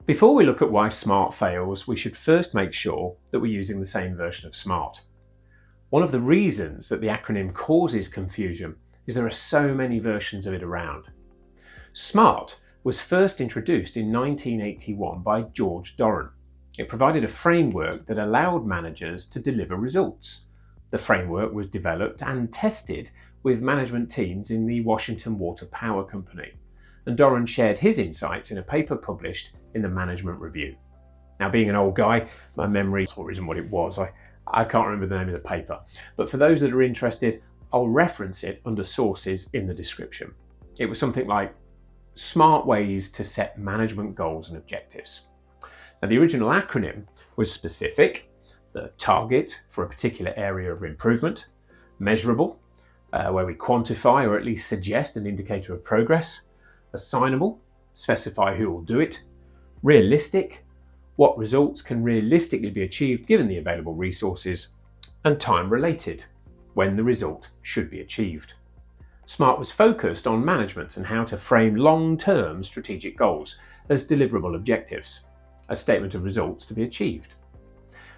Before we look at why SMART fails, we should first make sure that we're using the same version of SMART. One of the reasons that the acronym causes confusion is there are so many versions of it around. SMART was first introduced in 1981 by George Doran. It provided a framework that allowed managers to deliver results. The framework was developed and tested with management teams in the Washington Water Power Company, and Doran shared his insights in a paper published in the Management Review. Now, being an old guy, my memory isn't what it was. I can't remember the name of the paper, but for those that are interested, I'll reference it under sources in the description. It was something like smart ways to set management goals and objectives. Now, the original acronym was specific, the target for a particular area of improvement; measurable, where we quantify or at least suggest an indicator of progress; assignable, specify who will do it; realistic, what results can realistically be achieved given the available resources; and time-related, when the result should be achieved. SMART was focused on management and how to frame long-term strategic goals as deliverable objectives, a statement of results to be achieved.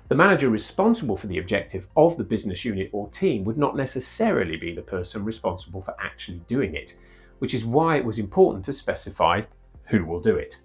The manager responsible for the objective of the business unit or team would not necessarily be the person responsible for actually doing it, which is why it was important to specify who will do it.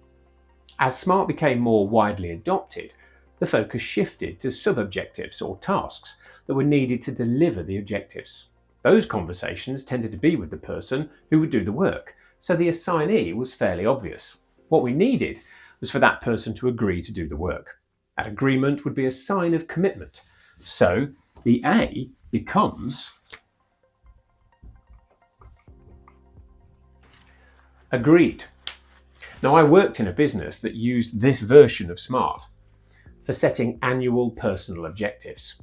As SMART became more widely adopted, the focus shifted to sub-objectives or tasks that were needed to deliver the objectives. Those conversations tended to be with the person who would do the work, so the assignee was fairly obvious. What we needed was for that person to agree to do the work. That agreement would be a sign of commitment. So the A becomes agreed. Now, I worked in a business that used this version of SMART for setting annual personal objectives.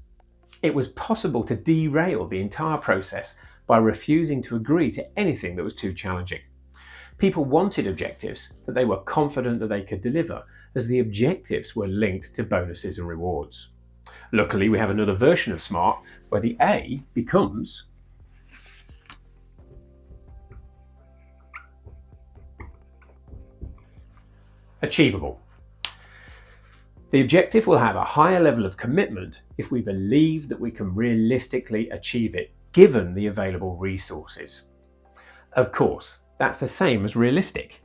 It was possible to derail the entire process by refusing to agree to anything that was too challenging. People wanted objectives that they were confident that they could deliver, as the objectives were linked to bonuses and rewards. Luckily, we have another version of SMART where the A becomes achievable. The objective will have a higher level of commitment if we believe that we can realistically achieve it, given the available resources. Of course, that's the same as realistic.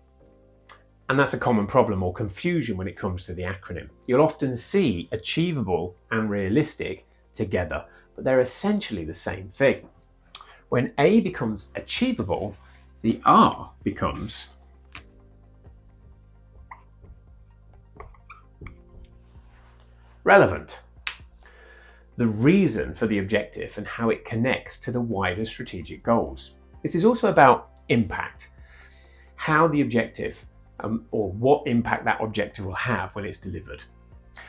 And that's a common problem or confusion when it comes to the acronym. You'll often see achievable and realistic together, but they're essentially the same thing. When A becomes achievable, the R becomes relevant. The reason for the objective and how it connects to the wider strategic goals. This is also about impact, how the objective or what impact that objective will have when it's delivered.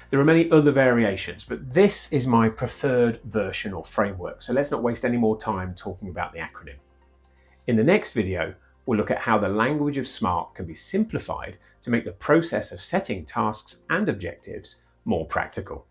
There are many other variations, but this is my preferred version or framework, so let's not waste any more time talking about the acronym. In the next video, we'll look at how the language of SMART can be simplified to make the process of setting tasks and objectives more practical.